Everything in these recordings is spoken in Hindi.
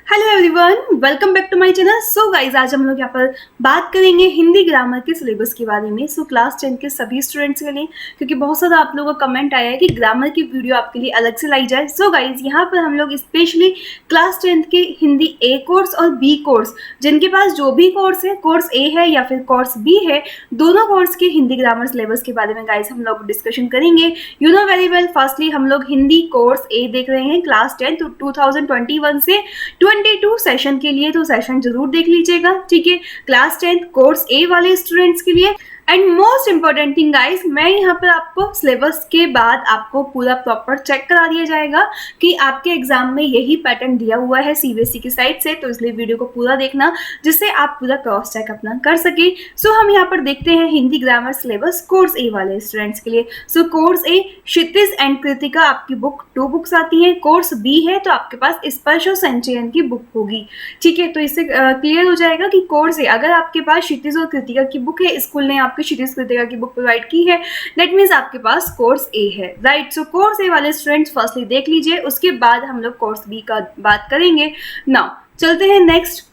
Hello everyone, welcome back to my channel. So guys, आज हम लोग यहाँ पर बात करेंगे हिंदी ग्रामर के सिलेबस के बारे में। सो क्लास 10 के सभी स्टूडेंट्स के लिए, क्योंकि बहुत सारा आप लोगों का कमेंट आया है कि ग्रामर की वीडियो आपके लिए अलग से लाई जाए। सो गाइज, यहाँ पर हम लोग स्पेशली क्लास 10 के हिंदी ए कोर्स और बी कोर्स, जिनके पास जो भी कोर्स है, कोर्स ए है या फिर कोर्स बी है, दोनों कोर्स के हिंदी ग्रामर सिलेबस के बारे में गाइज हम लोग डिस्कशन करेंगे। You know very well, firstly हम लोग हिंदी कोर्स ए देख रहे हैं क्लास 10 2021 से 22 सेशन के लिए, तो सेशन जरूर देख लीजिएगा, ठीक है। क्लास 10 कोर्स ए वाले स्टूडेंट्स के लिए। And most important thing guys, मैं यहाँ पर आपको सिलेबस के बाद आपको पूरा प्रॉपर चेक करा दिया जाएगा कि आपके एग्जाम में यही पैटर्न दिया हुआ है सीबीएसई की साइड से, तो इसलिए वीडियो को पूरा देखना जिससे आप पूरा क्रॉस चेक अपना कर सके। सो हम यहाँ पर देखते हैं हिंदी ग्रामर सिलेबस कोर्स ए वाले स्टूडेंट्स के लिए। सो course A, Kshitij and Kritika आपकी बुक 2 बुक्स आती हैं। कोर्स बी है तो आपके पास स्पर्श और संचयन की बुक होगी, ठीक है। तो इससे क्लियर हो जाएगा कि कोर्स ए, अगर आपके पास क्षितिज और कृतिका की बुक है, स्कूल ने आपकी क्षितिज कृतिका की बुक प्रोवाइड की है, दैट मीन्स आपके पास कोर्स ए है, राइट। सो कोर्स ए वाले स्टूडेंट्स फर्स्टली देख लीजिए, उसके बाद हम लोग कोर्स बी का बात करेंगे। नाउ चलते हैं नेक्स्ट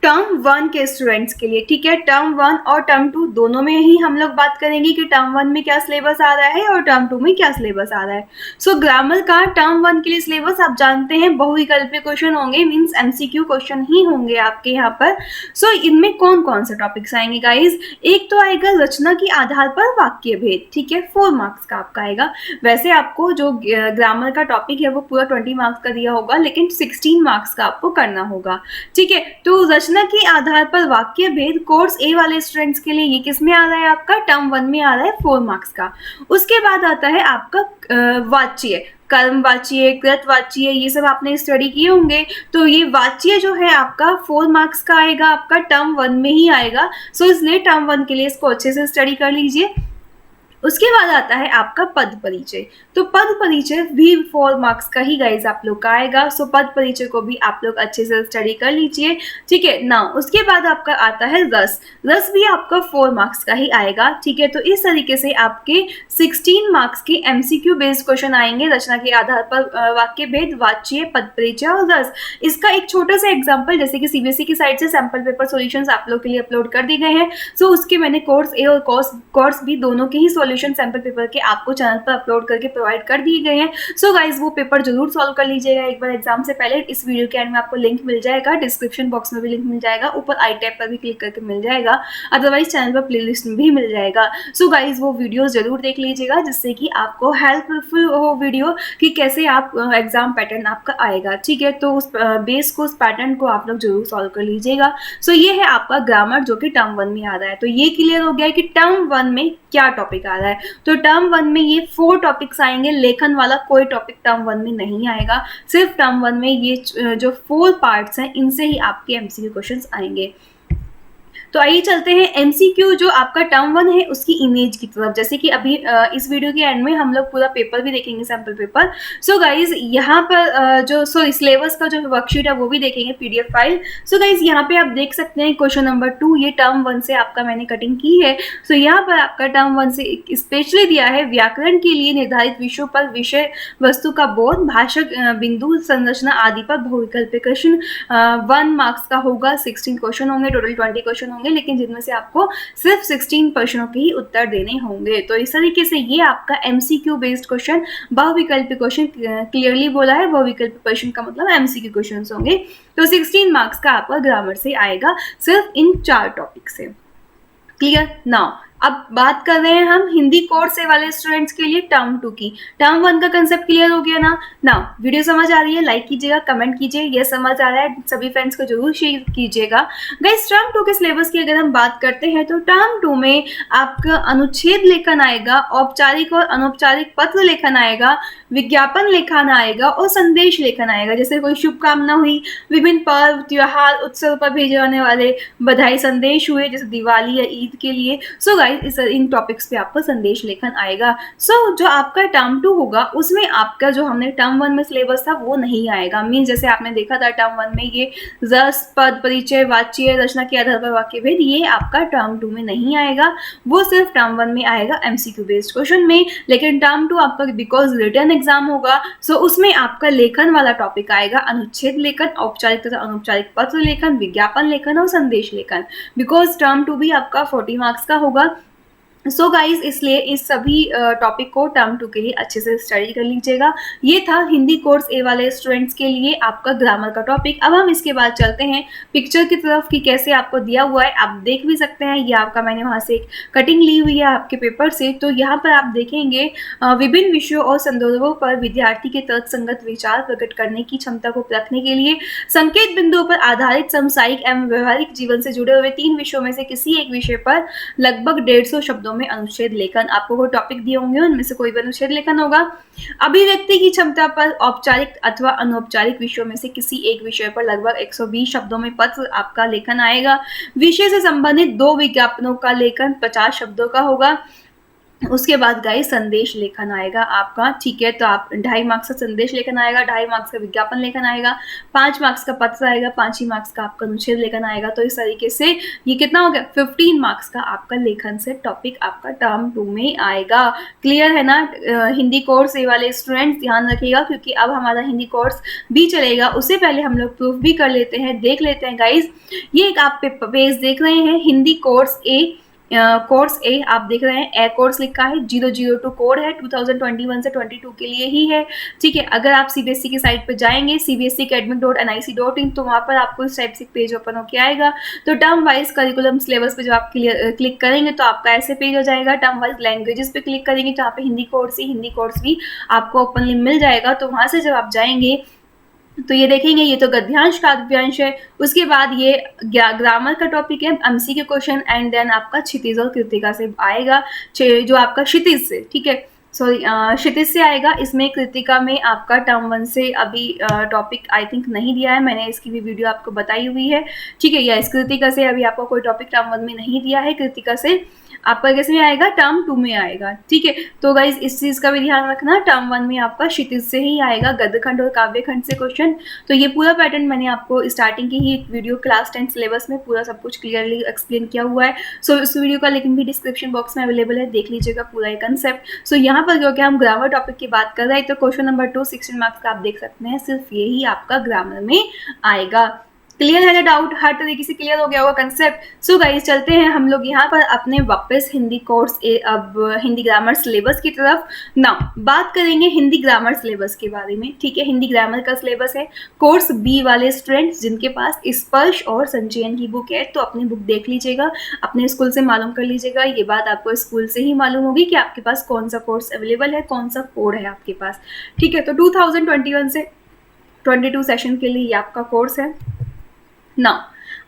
टर्म 1 के स्टूडेंट्स के लिए, ठीक है। टर्म 1 और टर्म 2 दोनों में ही हम लोग बात करेंगे कि टर्म 1 में क्या सिलेबस आ रहा है और टर्म 2 में क्या सिलेबस आ रहा है। सो ग्रामर का टर्म 1 के लिए सिलेबस आप जानते हैं बहुविकल्पीय क्वेश्चन होंगे, मींस एमसीक्यू क्वेश्चन ही होंगे आपके यहाँ पर। सो इनमें कौन कौन से टॉपिक्स आएंगे गाइज? एक तो आएगा रचना के आधार पर वाक्य भेद, ठीक है, 4 मार्क्स का आपका आएगा। वैसे आपको जो ग्रामर का टॉपिक है वो पूरा 20 मार्क्स का दिया होगा, लेकिन 16 मार्क्स का आपको करना होगा, ठीक है। तो रचना के आधार पर वाक्य भेद कोर्स ए वाले स्टूडेंट्स के लिए ये किस में आ रहा है? आपका टर्म 1 में आ रहा है 4 मार्क्स का। उसके बाद आता है आपका वाच्य, कर्म वाच्य, कृत वाच्य, ये सब आपने स्टडी किए होंगे। तो ये वाच्य जो है आपका 4 मार्क्स का आएगा, आपका टर्म 1 में ही आएगा। सो इसलिए टर्म 1 के लिए इसको अच्छे से स्टडी कर लीजिए। उसके बाद आता है आपका पद परिचय। तो पद परिचय भी 4 मार्क्स का ही गाइज आप लोग का आएगा। सो पद परिचय को भी आप लोग अच्छे से स्टडी कर लीजिए, ठीक है ना। उसके बाद आपका आता है रस। रस भी आपका 4 मार्क्स का ही आएगा, ठीक है। तो इस तरीके से आपके 16 मार्क्स के एमसीक्यू बेस्ड क्वेश्चन आएंगे, रचना के आधार पर वाक्य भेद, वाच्य, पद परिचय और रस। इसका एक छोटा सा एग्जाम्पल, जैसे कि सीबीएसई की साइड से सैंपल पेपर सॉल्यूशंस आप लोग के लिए अपलोड कर दिए गए हैं। सो उसके मैंने कोर्स ए और कोर्स बी दोनों के ही सॉल्यूशन सैंपल पेपर के आपको चैनल पर अपलोड करके प्रोवाइड कर दिए गए हैं। सो गाइज, वो पेपर जरूर सॉल्व कर लीजिएगा एक बार एग्जाम से पहले। इस वीडियो के एंड में आपको लिंक मिल जाएगा, डिस्क्रिप्शन बॉक्स में भी लिंक मिल जाएगा, ऊपर आई टैब पर भी क्लिक करके मिल जाएगा, अदरवाइज चैनल पर प्लेलिस्ट में भी मिल जाएगा। सो गाइज, वो वीडियोस जरूर देख लीजिएगा जिससे कि आपको हेल्पफुल हो वीडियो कि कैसे आप एग्जाम पैटर्न आपका आएगा, ठीक है। तो उस बेस को, उस पैटर्न को आप लोग जरूर सॉल्व कर लीजिएगा। सो ये है आपका ग्रामर जो कि टर्म 1 में आ रहा है। तो ये क्लियर हो गया कि टर्म 1 में क्या टॉपिक आ रहा है। तो टर्म 1 में ये 4 टॉपिक्स आएंगे, लेखन वाला कोई टॉपिक टर्म 1 में नहीं आएगा। सिर्फ टर्म 1 में ये जो 4 पार्ट्स हैं, इनसे ही आपके एमसीक्यू क्वेश्चंस आएंगे। तो आइए चलते हैं एमसीक्यू जो आपका टर्म 1 है उसकी इमेज की तरफ। जैसे कि अभी इस वीडियो के एंड में हम लोग पूरा पेपर भी देखेंगे, सैंपल पेपर। सो गाइज, यहाँ पर जो सिलेबस का जो वर्कशीट है वो भी देखेंगे, पीडीएफ फाइल। सो गाइज, यहाँ पे आप देख सकते हैं क्वेश्चन नंबर 2, ये टर्म 1 से आपका मैंने कटिंग की है। सो यहाँ पर आपका टर्म 1 से स्पेशली दिया है व्याकरण के लिए निर्धारित विषयों पर विषय वस्तु का बोध, भाषक, बिंदु, संरचना आदि पर बहुविकल्पीय क्वेश्चन 1 मार्क्स का होगा। 16 क्वेश्चन होंगे, टोटल 20 क्वेश्चन होंगे, लेकिन जिनमें से आपको सिर्फ 16 प्रश्नों के ही उत्तर देने होंगे। तो इस तरीके से ये आपका एमसीक्यू बेस्ड क्वेश्चन, बहुविकल्पीय क्वेश्चन क्लियरली बोला है, बहुविकल्पीय क्वेश्चन का मतलब एमसीक्यू क्वेश्चंस होंगे। तो 16 मार्क्स का आपका ग्रामर से आएगा, सिर्फ इन 4 टॉपिक से। क्लियर? नाउ अब बात कर रहे हैं हम हिंदी कोर्स ए वाले स्टूडेंट्स के लिए टर्म 2 की। टर्म 1 का कंसेप्ट क्लियर हो गया ना? नाउ वीडियो समझ आ रही है? लाइक कीजिएगा, कमेंट कीजिए, ये समझ आ रहा है, सभी फ्रेंड्स को जरूर शेयर कीजिएगा। गाइस, टर्म 2 के सिलेबस की अगर हम बात करते हैं तो टर्म 2 में आपका अनुच्छेद लेखन आएगा, औपचारिक और अनौपचारिक पत्र लेखन आएगा, विज्ञापन लेखन आएगा और संदेश लेखन आएगा। जैसे कोई शुभकामना हुई, विभिन्न पर्व त्योहार उत्सव पर भेजे जाने वाले बधाई संदेश हुए, जैसे दिवाली या ईद के लिए। सो गाइस इन टॉपिक्स पे आपका संदेश लेखन आएगा। सो जो आपका टर्म 2 होगा उसमें आपका जो हमने टर्म 1 में सिलेबस था वो नहीं आएगा। मीन जैसे आपने देखा था टर्म 1 में ये जस, पद, परिचय, वाच्य, रचना के आधार पर वाक्य भेद, ये आपका टर्म 2 में नहीं आएगा, वो सिर्फ टर्म 1 में आएगा एमसीक्यू बेस्ड क्वेश्चन में। लेकिन टर्म 2 आपका बिकॉज रिटन एग्जाम होगा, सो उसमें आपका लेखन वाला टॉपिक आएगा, अनुच्छेद लेखन, औपचारिक तथा अनौपचारिक पत्र लेखन, विज्ञापन लेखन और संदेश लेखन। बिकॉज टर्म 2 भी आपका 40 मार्क्स का होगा। सो गाइज इसलिए इस सभी टॉपिक को टर्म 2 के लिए अच्छे से स्टडी कर लीजिएगा। ये था हिंदी कोर्स ए वाले स्टूडेंट्स के लिए आपका ग्रामर का टॉपिक। अब हम इसके बाद चलते हैं पिक्चर की तरफ कि कैसे आपको दिया हुआ है, आप देख भी सकते हैं। ये आपका मैंने वहाँ से एक कटिंग ली हुई है आपके पेपर से। तो यहाँ पर आप देखेंगे विभिन्न विषयों और संदर्भों पर विद्यार्थी के तर्कसंगत विचार प्रकट करने की क्षमता को परखने के लिए संकेत बिंदुओं पर आधारित समसामयिक एवं व्यवहारिक जीवन से जुड़े हुए 3 विषयों में से किसी एक विषय पर लगभग 150 शब्दों में अनुच्छेद लेखन। आपको वो टॉपिक दिए होंगे, उनमें से कोई भी अनुच्छेद लेखन होगा। अभिव्यक्ति की क्षमता पर औपचारिक अथवा अनौपचारिक विषयों में से किसी एक विषय पर लगभग 120 शब्दों में पत्र आपका लेखन आएगा। विषय से संबंधित 2 विज्ञापनों का लेखन 50 शब्दों का होगा। उसके बाद गाइस संदेश लेखन आएगा आपका, ठीक है। तो आप 2.5 मार्क्स का संदेश लेखन आएगा, 2.5 मार्क्स का विज्ञापन लेखन आएगा, 5 मार्क्स का पत्र आएगा, 5 ही मार्क्स का आपका अनुच्छेद लेखन आएगा। तो इस तरीके से ये कितना हो गया, 15 मार्क्स का आपका लेखन से टॉपिक आपका टर्म 2 में आएगा। क्लियर है ना हिंदी कोर्स ए वाले स्टूडेंट्स, ध्यान रखिएगा क्योंकि अब हमारा हिंदी कोर्स भी चलेगा। उससे पहले हम लोग प्रूफ भी कर लेते हैं, देख लेते हैं गाइज। ये एक आप पेज देख रहे हैं, हिंदी कोर्स ए कोर्स ए आप देख रहे हैं, ए कोर्स लिखा है, 002 कोड है, 2021 से 22 के लिए ही है, ठीक है। अगर आप सीबीएसई की साइट पर जाएंगे cbseacademic.nic.in तो वहाँ पर आपको इस टाइप से पेज ओपन होकर आएगा। तो टर्म वाइज करिकुलम सिलेबस पे जब आप क्लिक करेंगे तो आपका ऐसे पेज हो जाएगा। टर्म वाइज लैंग्वेजेस पे क्लिक करेंगे तो यहाँ पे हिंदी कोर्स भी आपको ओपनली मिल जाएगा। तो वहाँ से जब आप जाएंगे तो ये देखेंगे, ये तो गद्यांश काव्यांश है। उसके बाद ये ग्रामर का टॉपिक है, एमसीक्यू क्वेश्चन, एंड देन आपका क्षितिज और कृतिका से आएगा, जो आपका क्षितिज से, ठीक है, सॉरी क्षितिज से आएगा। इसमें कृतिका में आपका टर्म 1 से अभी टॉपिक आई थिंक नहीं दिया है, मैंने इसकी भी वीडियो आपको बताई हुई है, ठीक है। या इस कृतिका से अभी आपको कोई टॉपिक टर्म 1 में नहीं दिया है, कृतिका से आपका कैसे में आएगा, टर्म 2 में आएगा, ठीक है। तो गाइज इस चीज का भी ध्यान रखना, टर्म 1 में आपका क्षितिज से ही आएगा, गद्यखंड और काव्यखंड से क्वेश्चन। तो ये पूरा पैटर्न मैंने आपको स्टार्टिंग की ही वीडियो क्लास 10 सिलेबस में पूरा सब कुछ क्लियरली एक्सप्लेन किया हुआ है। सो इस वीडियो का लिंक भी डिस्क्रिप्शन बॉक्स में अवेलेबल है, देख लीजिएगा पूरा ये कंसेप्ट। सो यहाँ पर क्योंकि हम ग्रामर टॉपिक की बात कर रहे हैं तो क्वेश्चन नंबर 2 16 मार्क्स का आप देख सकते हैं, सिर्फ यही आपका ग्रामर में आएगा। क्लियर है ना डाउट, हर तरीके से क्लियर हो गया होगा कंसेप्ट। सो गाइस चलते हैं हम लोग यहाँ पर अपने वापस हिंदी कोर्स अब हिंदी ग्रामर सिलेबस की तरफ। नाउ बात करेंगे हिंदी ग्रामर सिलेबस के बारे में, ठीक है। हिंदी ग्रामर का सिलेबस है, कोर्स बी वाले स्टूडेंट्स जिनके पास स्पर्श और संचयन की बुक है तो अपनी बुक देख लीजिएगा, अपने स्कूल से मालूम कर लीजिएगा। ये बात आपको स्कूल से ही मालूम होगी कि आपके पास कौन सा कोर्स अवेलेबल है, कौन सा कोड है आपके पास, ठीक है। तो 2021 से 22 सेशन के लिए ये आपका कोर्स है। नाउ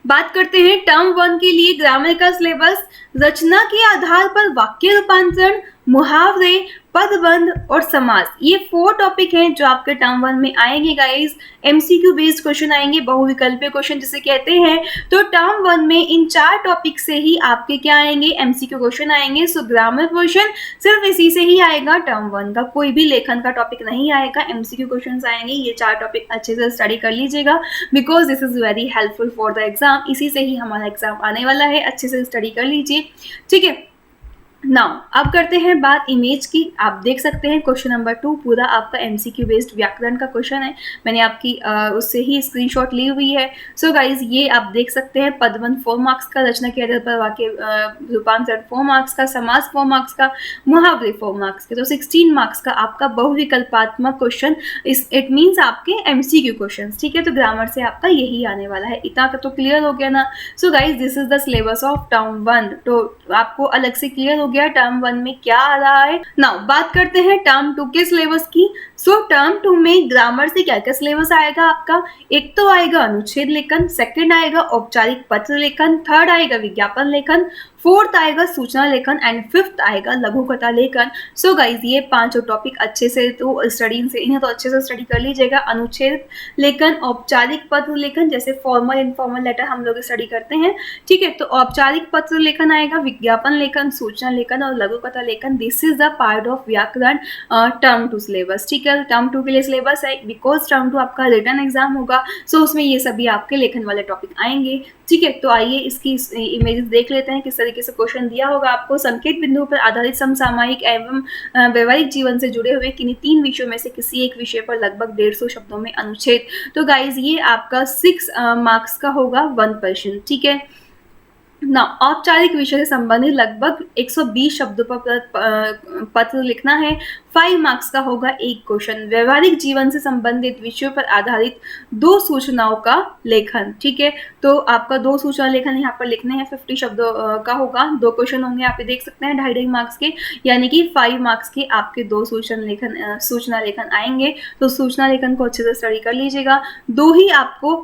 बात करते हैं टर्म 1 के लिए ग्रामर का सिलेबस। रचना के आधार पर वाक्य रूपांतरण, मुहावरे, पदबंध और समास, ये 4 टॉपिक हैं जो आपके टर्म 1 में आएंगे गाइस। एमसीक्यू बेस्ड क्वेश्चन आएंगे, बहुविकल्पीय क्वेश्चन जिसे कहते हैं। तो टर्म 1 में इन 4 टॉपिक से ही आपके क्या आएंगे, एमसीक्यू क्वेश्चन आएंगे। सो ग्रामर क्वेश्चन सिर्फ इसी से ही आएगा, टर्म 1 का कोई भी लेखन का टॉपिक नहीं आएगा, एमसीक्यू क्वेश्चन आएंगे। ये 4 टॉपिक अच्छे से स्टडी कर लीजिएगा because this is very helpful for the exam. इसी से ही हमारा एग्जाम आने वाला है, अच्छे से स्टडी कर लीजिए, ठीक है। नाउ अब करते हैं बात इमेज की। आप देख सकते हैं क्वेश्चन नंबर 2 पूरा आपका एमसीक्यू बेस्ड व्याकरण का क्वेश्चन है, मैंने आपकी उससे ही स्क्रीनशॉट ली हुई है। सो गाइज ये आप देख सकते हैं, पदबंध 4 मार्क्स का, रचना के आधार पर वाक्य रूपांतरण 4 मार्क्स का, समास 4 मार्क्स का, मुहावरे 4 मार्क्स के। तो 16 मार्क्स का आपका बहुविकल्पात्मक क्वेश्चन, इट मीन्स आपके एमसीक्यू क्वेश्चन, ठीक है। तो ग्रामर से आपका यही आने वाला है, इतना तो क्लियर हो गया ना। So guys this is the syllabus of term 1, तो आपको अलग से क्लियर हो गया टर्म 1 में क्या आ रहा है। नाउ बात करते हैं टर्म 2 के सिलेबस की। सो टर्म 2 में ग्रामर से क्या क्या सिलेबस आएगा आपका? एक तो आएगा अनुच्छेद लेखन, सेकंड आएगा औपचारिक पत्र लेखन, थर्ड आएगा विज्ञापन लेखन, फोर्थ आएगा सूचना लेखन एंड फिफ्थ आएगा लघु कथा लेखन। सो गाइज ये पांचों टॉपिक अच्छे से तो स्टडी से इन्हें तो अच्छे से स्टडी कर लीजिएगा। अनुच्छेद लेखन, औपचारिक पत्र लेखन, जैसे फॉर्मल इनफॉर्मल लेटर हम लोग स्टडी करते हैं, ठीक है। तो औपचारिक पत्र लेखन आएगा, विज्ञापन लेखन, सूचना लेखन और लघु कथा लेखन। This is the part of व्याकरण टर्म 2 सिलेबस, ठीक है। टर्म 2 के लिए सिलेबस है बिकॉज टर्म 2 आपका रिटन एग्जाम होगा, सो उसमें ये सभी आपके लेखन वाले टॉपिक आएंगे, ठीक है। तो आइए इसकी इमेजेस देख लेते हैं किस तरीके से क्वेश्चन दिया होगा आपको। संकेत बिंदुओं पर आधारित समसामयिक एवं व्यवहारिक जीवन से जुड़े हुए किन्हीं 3 विषयों में से किसी एक विषय पर लगभग 150 शब्दों में अनुच्छेद। तो गाइज ये आपका 6 मार्क्स का होगा 1%, ठीक है ना। औपचारिक विषय से संबंधित लगभग 120 शब्दों पर पत्र लिखना है, 5 मार्क्स का होगा एक क्वेश्चन। व्यवहारिक जीवन से संबंधित विषयों पर आधारित 2 सूचनाओं का लेखन, ठीक है। तो आपका 2 सूचना लेखन यहाँ पर लिखने हैं, 50 शब्दों का होगा, 2 क्वेश्चन होंगे, आप देख सकते हैं 2.5 मार्क्स के, यानी कि 5 मार्क्स के आपके 2 सूचना लेखन आएंगे। तो सूचना लेखन को अच्छे से स्टडी कर लीजिएगा। 2 ही आपको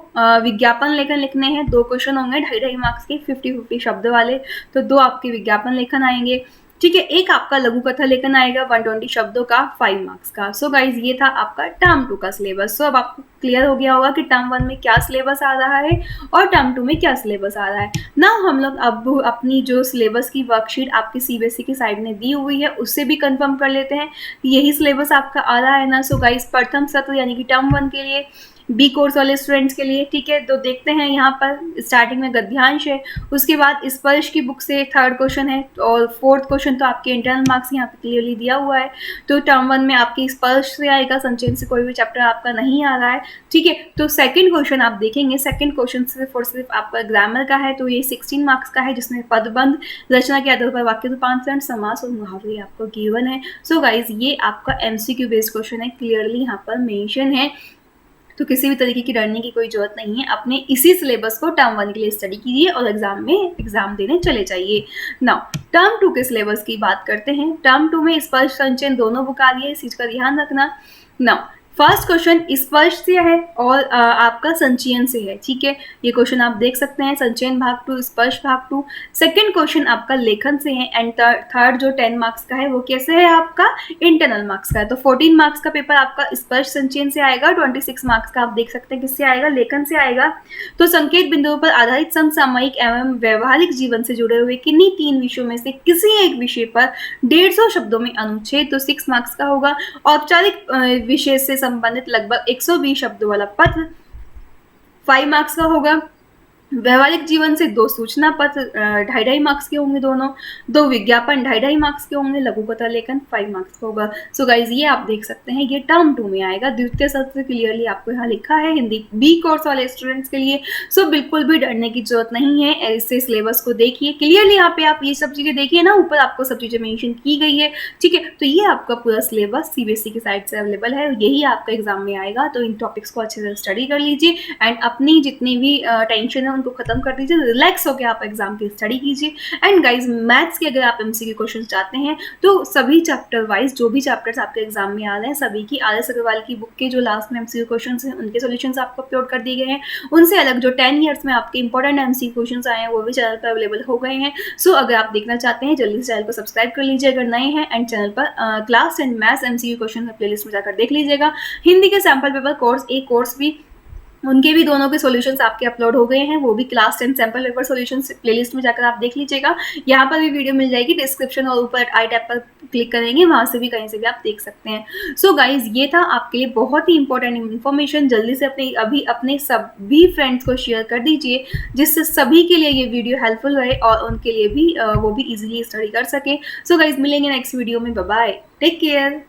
विज्ञापन लेखन लिखने हैं, 2 क्वेश्चन होंगे 2.5 मार्क्स के 50-50 शब्द वाले, तो 2 आपके विज्ञापन लेखन आएंगे, ठीक है। एक आपका लघु कथा लेखन आएगा 120 शब्दों का 5 मार्क्स का। सो गाइज ये था आपका टर्म 2 का सिलेबस। सो अब आपको क्लियर हो गया होगा कि टर्म 1 में क्या सिलेबस आ रहा है और टर्म 2 में क्या सिलेबस आ रहा है ना। हम लोग अब अपनी जो सिलेबस की वर्कशीट आपकी सीबीएसई की साइड ने दी हुई है उससे भी कंफर्म कर लेते हैं यही सिलेबस आपका आ रहा है ना। सो गाइज प्रथम सत्र यानी कि टर्म 1 के लिए बी कोर्स वाले स्टूडेंट्स के लिए, ठीक है। तो देखते हैं यहाँ पर स्टार्टिंग में गद्यांश है, उसके बाद स्पर्श की बुक से 3rd क्वेश्चन है और 4th क्वेश्चन तो आपके इंटरनल मार्क्स यहाँ पे क्लियरली दिया हुआ है। तो टर्म 1 में आपकी स्पर्श से आएगा, संचयन से कोई भी चैप्टर आपका नहीं आ रहा है, ठीक है। तो 2nd क्वेश्चन आप देखेंगे, 2nd क्वेश्चन सिर्फ और सिर्फ आपका ग्रामर का है, तो ये 16 मार्क्स का है, जिसमें पदबंध, रचना के आधार पर वाक्य रूपांतरण, समास और मुहावरे आपको गिवन है। सो गाइज ये आपका एमसीक्यू बेस्ड क्वेश्चन है, क्लियरली यहाँ पर मेंशन है, तो किसी भी तरीके की डरने की कोई जरूरत नहीं है। अपने इसी सिलेबस को टर्म 1 के लिए स्टडी कीजिए और एग्जाम देने चले जाइए। नाउ टर्म 2 के सिलेबस की बात करते हैं। टर्म 2 में स्पर्श संचयन दोनों बुक आ रही है, इस चीज का ध्यान रखना। नाउ फर्स्ट क्वेश्चन स्पर्श से है और आपका संचयन से है, ठीक है। ये क्वेश्चन आप देख सकते हैं, संचयन भाग 2, स्पर्श भाग 2। 2nd क्वेश्चन आपका लेखन से है एंड थर्ड जो 10 मार्क्स का है वो कैसे है आपका इंटरनल मार्क्स का है। तो 14 मार्क्स का पेपर आपका स्पर्श संचयन से आएगा, 26 मार्क्स का आप देख सकते हैं किससे आएगा, लेखन से आएगा। तो संकेत बिंदुओं पर आधारित समसामयिक एवं व्यवहारिक जीवन से जुड़े हुए किन्हीं 3 विषयों में से किसी एक विषय पर 150 शब्दों में अनुच्छेद, तो 6 मार्क्स का होगा। औपचारिक विषय से संबंधित लगभग 120 शब्दों वाला पत्र 5 मार्क्स का होगा। व्यवहारिक जीवन से 2 सूचना पत्र 2.5 मार्क्स के होंगे, दोनों 2 विज्ञापन 2.5 मार्क्स के होंगे, लघु कथा लेखन 5 मार्क्स का होगा। सो गाइज ये आप देख सकते हैं ये टर्म 2 में आएगा। द्वितीय सत्र क्लियरली आपको यहाँ लिखा है हिंदी बी कोर्स वाले स्टूडेंट्स के लिए। सो बिल्कुल भी डरने की जरूरत नहीं है, ऐसे सिलेबस को देखिए क्लियरली, यहाँ पे आप ये सब चीजें देखिए ना, ऊपर आपको सब चीजें मेंशन की गई है, ठीक है। तो ये आपका पूरा सिलेबस सीबीएसई की साइड से अवेलेबल है, यही आपका एग्जाम में आएगा। तो इन टॉपिक्स को अच्छे से स्टडी कर लीजिए एंड अपनी जितनी भी टेंशन है उनको खत्म कर दीजिए, रिलैक्स होकर आप एग्जाम की स्टडी कीजिए। एंड गाइज मैथ्स के अगर आप एमसीक्यू क्वेश्चन चाहते हैं तो सभी चैप्टर वाइज जो भी चैप्टर्स आपके एग्जाम में आ रहे हैं सभी की RS अग्रवाल की बुक के जो लास्ट में एमसीक्यू क्वेश्चंस हैं उनके सॉल्यूशंस आपको अपलोड कर दिए गए हैं। उनसे अलग जो 10 ईयर्स में आपके इंपॉर्टेंट एमसीक्यू क्वेश्चंस आए हैं वो भी चैनल पर अवेलेबल हो गए हैं। सो अगर आप देखना चाहते हैं जल्दी से चैनल को सब्सक्राइब कर लीजिए अगर नए हैं, एंड चैनल पर class 10 maths MCQ question playlist में जाकर देख लीजिएगा। हिंदी के सैंपल पेपर कोर्स ए कोर्स भी, उनके भी दोनों के सॉल्यूशंस आपके अपलोड हो गए हैं, वो भी class 10 sample paper solutions playlist में जाकर आप देख लीजिएगा। यहाँ पर भी वीडियो मिल जाएगी डिस्क्रिप्शन और ऊपर आई टैब पर क्लिक करेंगे, वहां से भी कहीं से भी आप देख सकते हैं। सो गाइज ये था आपके लिए बहुत ही इंपॉर्टेंट इन्फॉर्मेशन। जल्दी से अपने सभी फ्रेंड्स को शेयर कर दीजिए जिससे सभी के लिए ये वीडियो हेल्पफुल रहे और उनके लिए भी वो भी इजीली स्टडी कर सके। सो गाइज मिलेंगे नेक्स्ट वीडियो में, बाय बाय, टेक केयर।